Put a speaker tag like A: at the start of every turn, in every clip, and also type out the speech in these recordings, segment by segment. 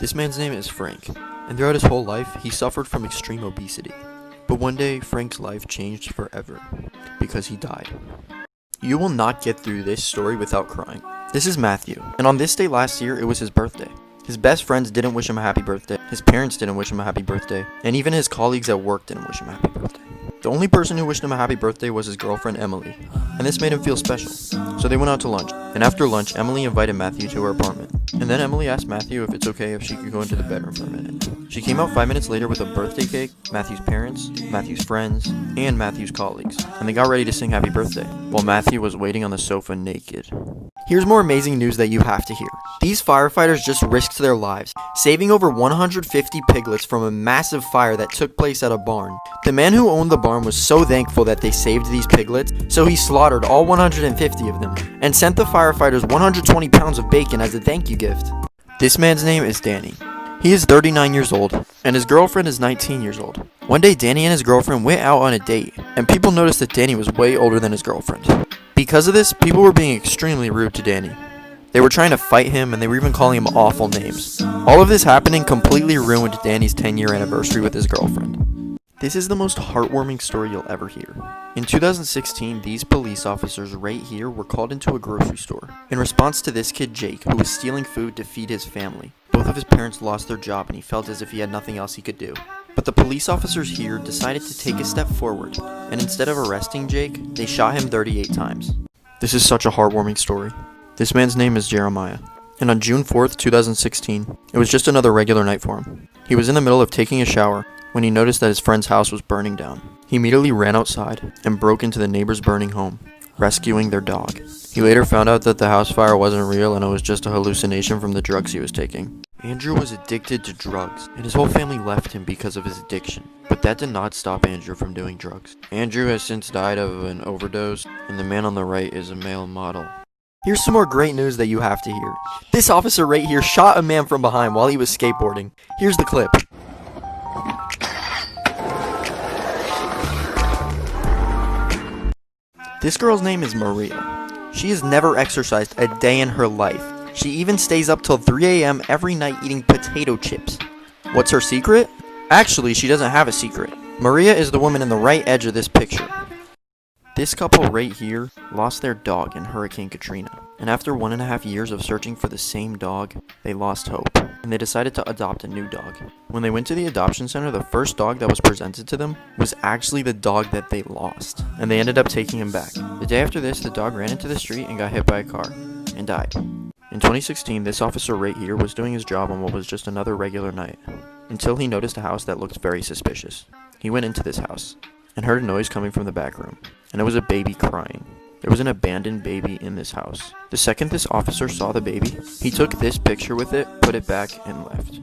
A: This man's name is Frank, and throughout his whole life, he suffered from extreme obesity. But one day, Frank's life changed forever, because he died. You will not get through this story without crying. This is Matthew, and on this day last year, it was his birthday. His best friends didn't wish him a happy birthday, his parents didn't wish him a happy birthday, and even his colleagues at work didn't wish him a happy birthday. The only person who wished him a happy birthday was his girlfriend Emily, and this made him feel special. So they went out to lunch, and after lunch, Emily invited Matthew to her apartment. And then Emily asked Matthew if it's okay if she could go into the bedroom for a minute. She came out 5 minutes later with a birthday cake, Matthew's parents, Matthew's friends, and Matthew's colleagues, and they got ready to sing happy birthday, while Matthew was waiting on the sofa naked. Here's more amazing news that you have to hear. These firefighters just risked their lives, saving over 150 piglets from a massive fire that took place at a barn. The man who owned the barn was so thankful that they saved these piglets, so he slaughtered all 150 of them, and sent the firefighters 120 pounds of bacon as a thank you gift. This man's name is Danny. He is 39 years old, and his girlfriend is 19 years old. One day, Danny and his girlfriend went out on a date, and people noticed that Danny was way older than his girlfriend. Because of this, people were being extremely rude to Danny. They were trying to fight him, and they were even calling him awful names. All of this happening completely ruined Danny's 10-year anniversary with his girlfriend. This is the most heartwarming story you'll ever hear. In 2016, these police officers right here were called into a grocery store in response to this kid Jake, who was stealing food to feed his family. Both of his parents lost their job, and he felt as if he had nothing else he could do. But the police officers here decided to take a step forward, and instead of arresting Jake, they shot him 38 times. This is such a heartwarming story. This man's name is Jeremiah, and on June 4th, 2016, it was just another regular night for him. He was in the middle of taking a shower when he noticed that his friend's house was burning down. He immediately ran outside and broke into the neighbor's burning home, rescuing their dog. He later found out that the house fire wasn't real and it was just a hallucination from the drugs he was taking. Andrew was addicted to drugs, and his whole family left him because of his addiction. But that did not stop Andrew from doing drugs. Andrew has since died of an overdose, and the man on the right is a male model. Here's some more great news that you have to hear. This officer right here shot a man from behind while he was skateboarding. Here's the clip. This girl's name is Maria. She has never exercised a day in her life. She even stays up till 3 a.m. every night eating potato chips. What's her secret? Actually, she doesn't have a secret. Maria is the woman in the right edge of this picture. This couple right here lost their dog in Hurricane Katrina. And after 1.5 years of searching for the same dog, they lost hope. And they decided to adopt a new dog. When they went to the adoption center, the first dog that was presented to them was actually the dog that they lost. And they ended up taking him back. The day after this, the dog ran into the street and got hit by a car and died. In 2016, this officer right here was doing his job on what was just another regular night, until he noticed a house that looked very suspicious. He went into this house, and heard a noise coming from the back room, and it was a baby crying. There was an abandoned baby in this house. The second this officer saw the baby, he took this picture with it, put it back, and left.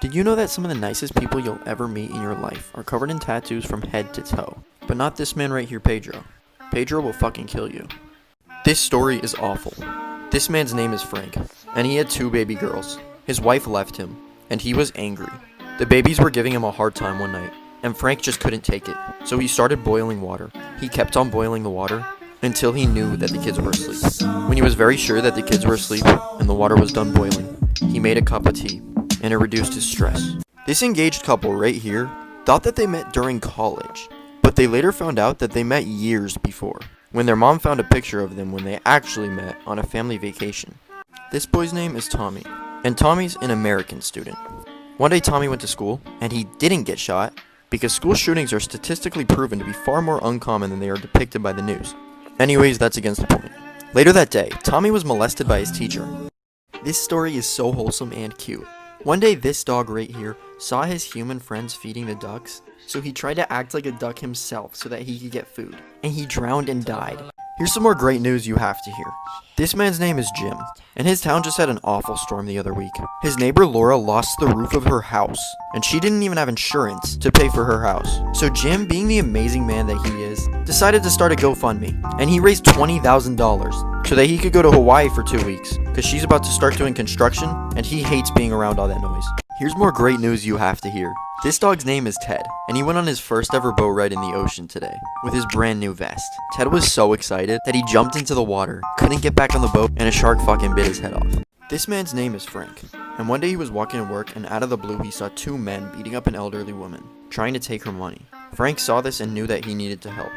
A: Did you know that some of the nicest people you'll ever meet in your life are covered in tattoos from head to toe? But not this man right here, Pedro. Pedro will fucking kill you. This story is awful. This man's name is Frank, and he had 2 baby girls. His wife left him, and he was angry. The babies were giving him a hard time one night, and Frank just couldn't take it, so he started boiling water. He kept on boiling the water until he knew that the kids were asleep. When he was very sure that the kids were asleep and the water was done boiling, he made a cup of tea, and it reduced his stress. This engaged couple right here thought that they met during college, but they later found out that they met years before, when their mom found a picture of them when they actually met on a family vacation. This boy's name is Tommy, and Tommy's an American student. One day Tommy went to school, and he didn't get shot, because school shootings are statistically proven to be far more uncommon than they are depicted by the news. Anyways, that's against the point. Later that day, Tommy was molested by his teacher. This story is so wholesome and cute. One day this dog right here saw his human friends feeding the ducks, so he tried to act like a duck himself so that he could get food, and he drowned and died. Here's some more great news you have to hear. This man's name is Jim, and his town just had an awful storm the other week. His neighbor Laura lost the roof of her house, and she didn't even have insurance to pay for her house. So Jim, being the amazing man that he is, decided to start a GoFundMe, and he raised $20,000 so that he could go to Hawaii for 2 weeks, because she's about to start doing construction, and he hates being around all that noise. Here's more great news you have to hear. This dog's name is Ted, and he went on his first ever boat ride in the ocean today, with his brand new vest. Ted was so excited that he jumped into the water, couldn't get back on the boat, and a shark fucking bit his head off. This man's name is Frank, And one day he was walking to work, and out of the blue he saw two men beating up an elderly woman, trying to take her money. Frank saw this and knew that he needed to help.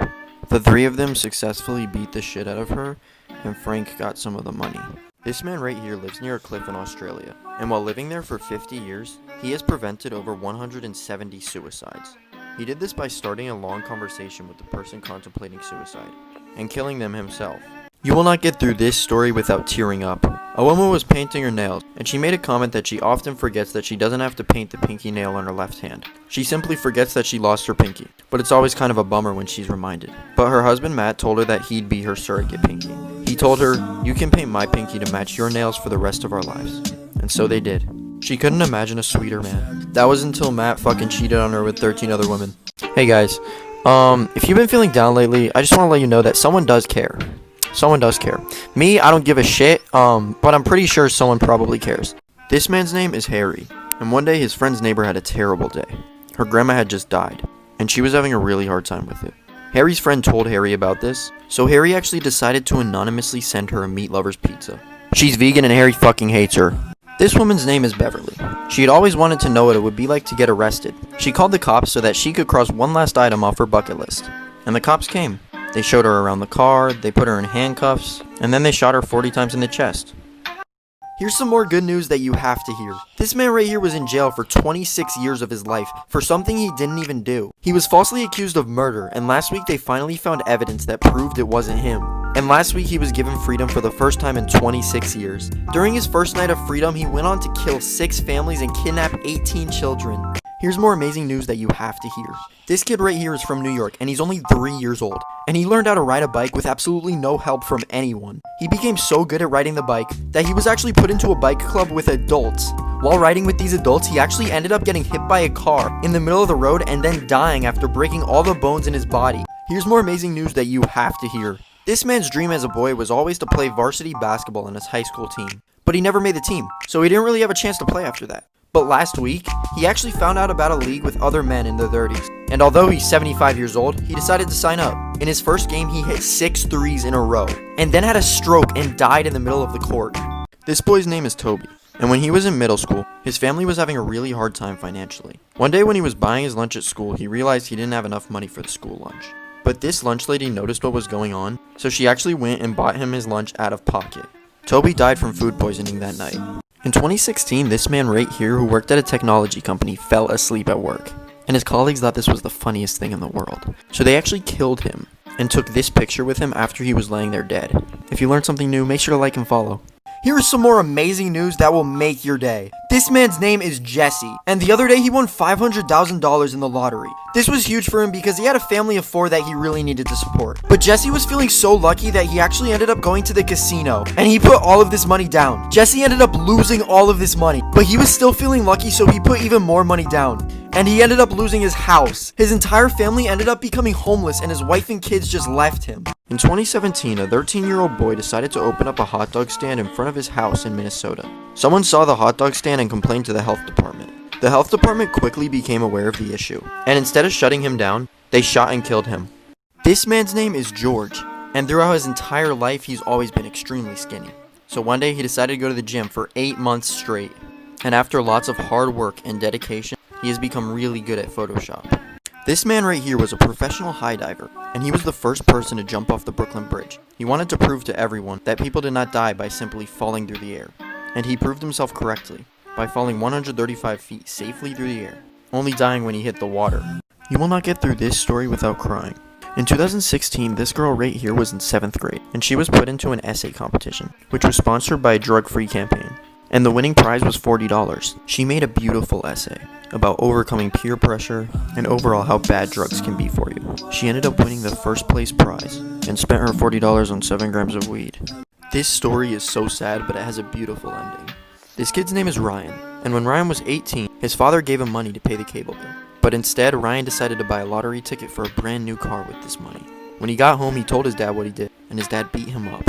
A: The three of them successfully beat the shit out of her, and Frank got some of the money. This man right here lives near a cliff in Australia, and while living there for 50 years, he has prevented over 170 suicides. He did this by starting a long conversation with the person contemplating suicide, and killing them himself. You will not get through this story without tearing up. A woman was painting her nails, and she made a comment that she often forgets that she doesn't have to paint the pinky nail on her left hand. She simply forgets that she lost her pinky, but it's always kind of a bummer when she's reminded. But her husband Matt told her that he'd be her surrogate pinky. He told her, "You can paint my pinky to match your nails for the rest of our lives." And so they did. She couldn't imagine a sweeter man. That was until Matt fucking cheated on her with 13 other women. Hey guys, if you've been feeling down lately, I just want to let you know that someone does care. Someone does care. Me, I don't give a shit, but I'm pretty sure someone probably cares. This man's name is Harry, and one day his friend's neighbor had a terrible day. Her grandma had just died, and she was having a really hard time with it. Harry's friend told Harry about this, so Harry actually decided to anonymously send her a meat lover's pizza. She's vegan and Harry fucking hates her. This woman's name is Beverly. She had always wanted to know what it would be like to get arrested. She called the cops so that she could cross one last item off her bucket list, and the cops came. They showed her around the car, they put her in handcuffs, and then they shot her 40 times in the chest. Here's some more good news that you have to hear. This man right here was in jail for 26 years of his life for something he didn't even do. He was falsely accused of murder, and last week they finally found evidence that proved it wasn't him. And last week he was given freedom for the first time in 26 years. During his first night of freedom, he went on to kill 6 families and kidnap 18 children. Here's more amazing news that you have to hear. This kid right here is from New York, and he's only 3 years old. And he learned how to ride a bike with absolutely no help from anyone. He became so good at riding the bike that he was actually put into a bike club with adults. While riding with these adults, he actually ended up getting hit by a car in the middle of the road and then dying after breaking all the bones in his body. Here's more amazing news that you have to hear. This man's dream as a boy was always to play varsity basketball in his high school team. But he never made the team, so he didn't really have a chance to play after that. But last week, he actually found out about a league with other men in their 30s. And although he's 75 years old, he decided to sign up. In his first game, he hit 6 threes in a row, and then had a stroke and died in the middle of the court. This boy's name is Toby, and when he was in middle school, his family was having a really hard time financially. One day when he was buying his lunch at school, he realized he didn't have enough money for the school lunch. But this lunch lady noticed what was going on, so she actually went and bought him his lunch out of pocket. Toby died from food poisoning that night. In 2016, this man right here who worked at a technology company fell asleep at work, and his colleagues thought this was the funniest thing in the world. So they actually killed him, and took this picture with him after he was laying there dead. If you learned something new, make sure to like and follow. Here's some more amazing news that will make your day. This man's name is Jesse, and the other day he won $500,000 in the lottery. This was huge for him because he had a family of 4 that he really needed to support. But Jesse was feeling so lucky that he actually ended up going to the casino, and he put all of this money down. Jesse ended up losing all of this money, but he was still feeling lucky, so he put even more money down. And he ended up losing his house. His entire family ended up becoming homeless, and his wife and kids just left him. In 2017, a 13-year-old boy decided to open up a hot dog stand in front of his house in Minnesota. Someone saw the hot dog stand and complained to the health department. The health department quickly became aware of the issue, and instead of shutting him down, they shot and killed him. This man's name is George, and throughout his entire life, he's always been extremely skinny. So one day, he decided to go to the gym for 8 months straight, and after lots of hard work and dedication, he has become really good at Photoshop. This man right here was a professional high diver, and he was the first person to jump off the Brooklyn Bridge. He wanted to prove to everyone that people did not die by simply falling through the air. And he proved himself correctly, by falling 135 feet safely through the air, only dying when he hit the water. You will not get through this story without crying. In 2016, this girl right here was in 7th grade, and she was put into an essay competition, which was sponsored by a drug-free campaign. And the winning prize was $40. She made a beautiful essay about overcoming peer pressure and overall how bad drugs can be for you. She ended up winning the first place prize and spent her $40 on 7 grams of weed. This story is so sad, but it has a beautiful ending. This kid's name is Ryan, and when Ryan was 18, his father gave him money to pay the cable bill. But instead, Ryan decided to buy a lottery ticket for a brand new car with this money. When he got home, he told his dad what he did, and his dad beat him up.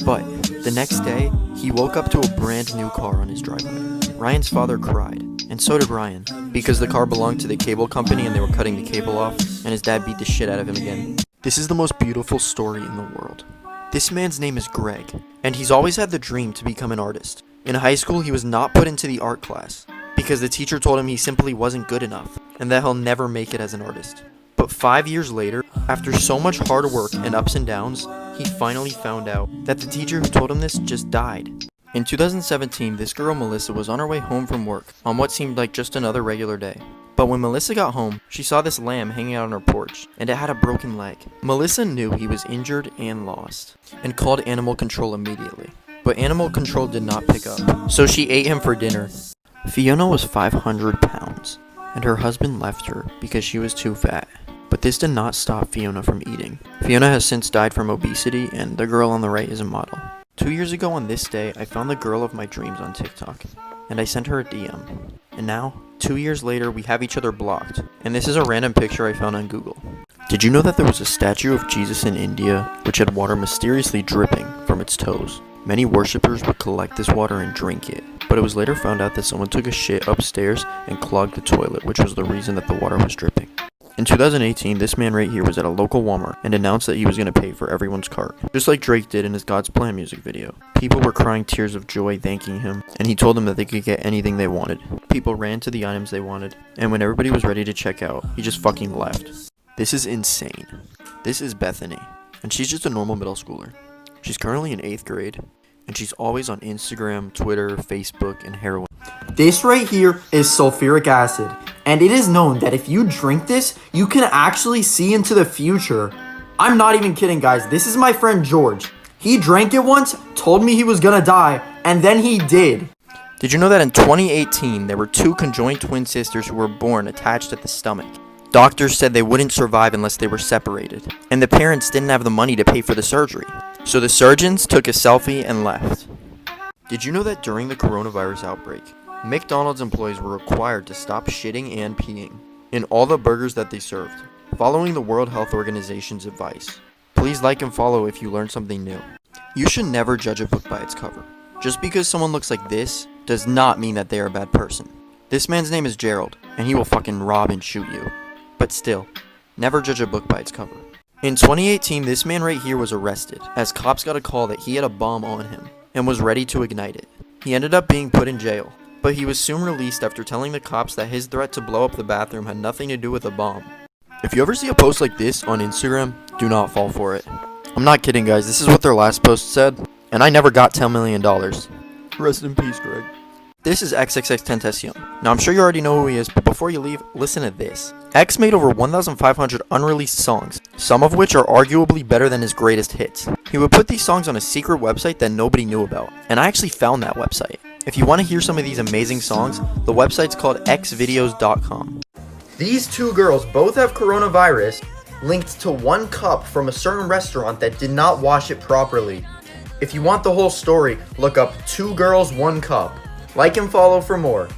A: But the next day, he woke up to a brand new car on his driveway. Ryan's father cried, and so did Ryan, because the car belonged to the cable company and they were cutting the cable off, and his dad beat the shit out of him again. This is the most beautiful story in the world. This man's name is Greg, and he's always had the dream to become an artist. In high school, he was not put into the art class because the teacher told him he simply wasn't good enough and that he'll never make it as an artist. But 5 years later, after so much hard work and ups and downs, he finally found out that the teacher who told him this just died. In 2017, this girl Melissa was on her way home from work on what seemed like just another regular day. But when Melissa got home, she saw this lamb hanging out on her porch, and it had a broken leg. Melissa knew he was injured and lost, and called animal control immediately. But animal control did not pick up, so she ate him for dinner. Fiona was 500 pounds, and her husband left her because she was too fat. But this did not stop Fiona from eating. Fiona has since died from obesity, and the girl on the right is a model. 2 years ago on this day, I found the girl of my dreams on TikTok, and I sent her a DM. And now, 2 years later, we have each other blocked, and this is a random picture I found on Google. Did you know that there was a statue of Jesus in India which had water mysteriously dripping from its toes? Many worshippers would collect this water and drink it, but it was later found out that someone took a shit upstairs and clogged the toilet, which was the reason that the water was dripping. In 2018, this man right here was at a local Walmart and announced that he was going to pay for everyone's cart, just like Drake did in his God's Plan music video. People were crying tears of joy thanking him, and he told them that they could get anything they wanted. People ran to the items they wanted, and when everybody was ready to check out, he just fucking left. This is insane. This is Bethany, and she's just a normal middle schooler. She's currently in 8th grade, and she's always on Instagram, Twitter, Facebook, and heroin.
B: This right here is sulfuric acid, and it is known that if you drink this, you can actually see into the future. I'm not even kidding, guys. This is my friend George. He drank it once, told me he was gonna die, and then he did.
A: Did you know that in 2018, there were 2 conjoined twin sisters who were born attached at the stomach? Doctors said they wouldn't survive unless they were separated, and the parents didn't have the money to pay for the surgery. So the surgeons took a selfie and left. Did you know that during the coronavirus outbreak, McDonald's employees were required to stop shitting and peeing in all the burgers that they served, following the World Health Organization's advice? Please like and follow if you learned something new. You should never judge a book by its cover. Just because someone looks like this does not mean that they are a bad person. This man's name is Gerald, and he will fucking rob and shoot you. But still, never judge a book by its cover. In 2018, this man right here was arrested, as cops got a call that he had a bomb on him, and was ready to ignite it. He ended up being put in jail, but he was soon released after telling the cops that his threat to blow up the bathroom had nothing to do with a bomb. If you ever see a post like this on Instagram, do not fall for it. I'm not kidding, guys, this is what their last post said, and I never got $10 million. Rest in peace, Greg. This is XXXTentacion. Now, I'm sure you already know who he is, but before you leave, listen to this. X made over 1,500 unreleased songs, some of which are arguably better than his greatest hits. He would put these songs on a secret website that nobody knew about, and I actually found that website. If you want to hear some of these amazing songs, the website's called xvideos.com.
B: These 2 girls both have coronavirus linked to 1 cup from a certain restaurant that did not wash it properly. If you want the whole story, look up 2 girls, 1 cup. Like and follow for more.